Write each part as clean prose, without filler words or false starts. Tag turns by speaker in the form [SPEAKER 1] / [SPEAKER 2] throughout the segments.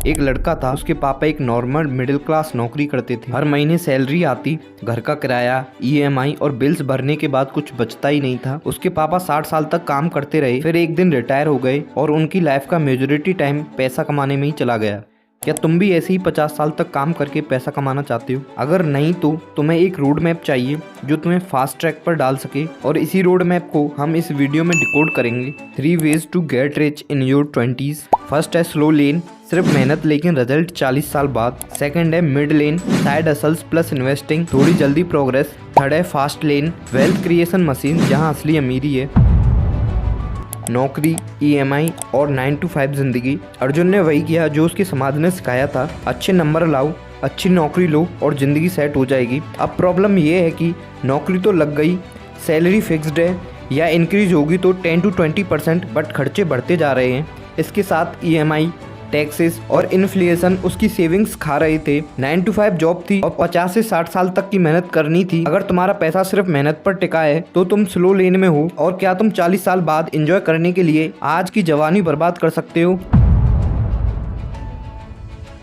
[SPEAKER 1] एक लड़का था, उसके पापा एक नॉर्मल मिडिल क्लास नौकरी करते थे। हर महीने सैलरी आती, घर का किराया, EMI और बिल्स भरने के बाद कुछ बचता ही नहीं था। उसके पापा 60 साल तक काम करते रहे, फिर एक दिन रिटायर हो गए और उनकी लाइफ का मेजॉरिटी टाइम पैसा कमाने में ही चला गया। क्या तुम भी ऐसे ही 50 साल तक काम करके पैसा कमाना चाहते हो? अगर नहीं तो तुम्हें एक रोड मैप चाहिए जो तुम्हें फास्ट ट्रैक पर डाल सके, और इसी रोड मैप को हम इस वीडियो में डिकोड करेंगे। 3 ways to get rich in your 20s। First है स्लो लेन, सिर्फ मेहनत लेकिन रिजल्ट 40 साल बाद। सेकंड है mid lane, side hustles plus investing, थोड़ी जल्दी प्रोग्रेस। थर्ड है fast lane, wealth creation machine, जहां असली अमीरी है। नौकरी, EMI और 9 to 5 जिंदगी। अर्जुन ने वही किया जो उसकी समाज ने सिखाया था। अच्छे नंबर लाओ, अच्छी नौकरी लो और ज़िंदगी सेट हो जाएगी। अब प्रॉब्लम ये है कि नौकरी तो लग गई, सैलरी फिक्स्ड है या इंक्रीज होगी तो 10 to 20%, बट खर्चे बढ़ते जा रहे हैं। इसके साथ EMI, टैक्सेस और इन्फ्लेशन उसकी सेविंग्स खा रहे थे। 9 to 5 जॉब थी और 50 से 60 साल तक की मेहनत करनी थी। अगर तुम्हारा पैसा सिर्फ मेहनत पर टिका है तो तुम स्लो लेन में हो, और क्या तुम 40 साल बाद एंजॉय करने के लिए आज की जवानी बर्बाद कर सकते हो?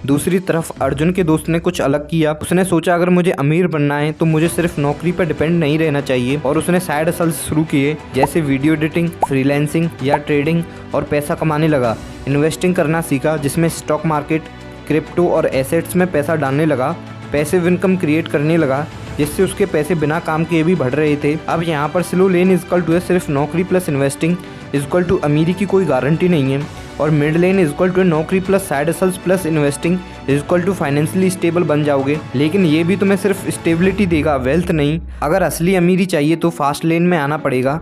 [SPEAKER 1] दूसरी तरफ अर्जुन के दोस्त ने कुछ अलग किया। उसने सोचा अगर मुझे अमीर बनना है तो मुझे सिर्फ नौकरी पर डिपेंड नहीं रहना चाहिए, और उसने साइड हसल्स शुरू किए, जैसे वीडियो एडिटिंग, फ्रीलांसिंग या ट्रेडिंग, और पैसा कमाने लगा। इन्वेस्टिंग करना सीखा, जिसमें स्टॉक मार्केट, क्रिप्टो और एसेट्स में पैसा डालने लगा। पैसिव इनकम क्रिएट करने लगा, जिससे उसके पैसे बिना काम किए भी बढ़ रहे थे। अब यहाँ पर स्लो लेन इक्वल टू है सिर्फ नौकरी प्लस इन्वेस्टिंग इक्वल टू अमीरी की कोई गारंटी नहीं है, और मिड लेन इक्वल टू नौकरी plus side hustles plus investing equal to financially stable बन जाओगे। लेकिन ये भी तुम्हें सिर्फ स्टेबिलिटी देगा, वेल्थ नहीं। अगर असली अमीरी चाहिए तो फास्ट लेन में आना पड़ेगा।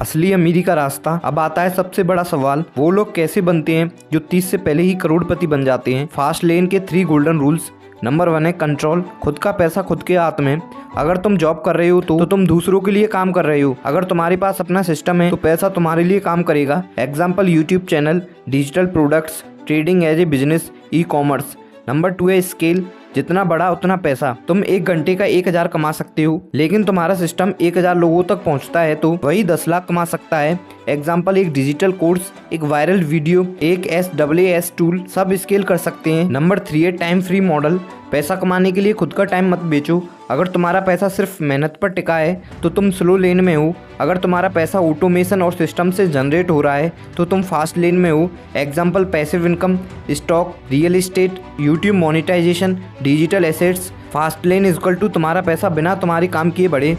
[SPEAKER 1] असली अमीरी का रास्ता। अब आता है सबसे बड़ा सवाल, वो लोग कैसे बनते हैं जो 30 से पहले ही करोड़पति बन जाते हैं? फास्ट लेन के 3 गोल्डन रूल्स। नंबर 1 है कंट्रोल, खुद का पैसा खुद के हाथ में। अगर तुम जॉब कर रहे हो तो तुम दूसरों के लिए काम कर रहे हो। अगर तुम्हारे पास अपना सिस्टम है तो पैसा तुम्हारे लिए काम करेगा। Example YouTube channel, digital products, trading as a business, e-commerce. Number 2 है स्केल, जितना बड़ा उतना पैसा। तुम 1 घंटे का 1000 कमा सकते हो, लेकिन तुम्हारा सिस्टम 1000 लोगों तक पहुंचता है तो वही 10 लाख कमा सकता है। एग्जाम्पल एक डिजिटल कोर्स, एक वायरल वीडियो, एक SaaS टूल, सब स्केल कर सकते हैं। नंबर 3 है टाइम फ्री मॉडल, पैसा कमाने के लिए खुद का टाइम मत बेचो। अगर तुम्हारा पैसा सिर्फ मेहनत पर टिका है तो तुम स्लो लेन में हो। अगर तुम्हारा पैसा ऑटोमेशन और सिस्टम से जनरेट हो रहा है तो तुम फास्ट लेन में हो। Example passive income, stock, real estate, YouTube monetisation, digital assets. Fast lane equal to तुम्हारा पैसा बिना तुम्हारे काम किए बढ़े।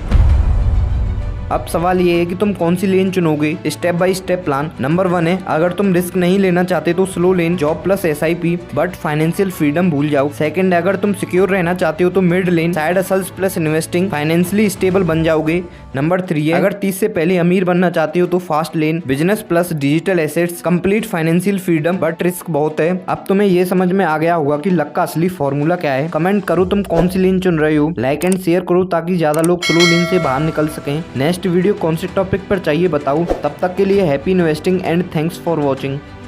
[SPEAKER 1] अब सवाल ये है कि तुम कौन सी लेन चुनोगे? Step by step plan. Number 1 है अगर तुम रिस्क नहीं लेना चाहते तो slow lane, job plus SIP, but financial freedom भूल जाओ। सेकंड है अगर तुम सिक्योर रहना चाहते हो तो mid lane, side hustles plus investing, financially stable बन जाओगे। नंबर 3 है अगर 30 से पहले अमीर बनना चाहते हो तो fast lane, business plus digital assets, complete financial freedom, but risk बहुत है। अब तुम्हें ये समझ में आ गया होगा कि लक का असली फॉर्मूला क्या है। कमेंट करो तुम कौन सी लेन चुन रहे हो। लाइक एंड शेयर करो ताकि ज्यादा लोग स्लो लेन से बाहर निकल सकें। नेक्स्ट वीडियो कौन से टॉपिक पर चाहिए बताओ। तब तक के लिए happy investing and thanks for watching.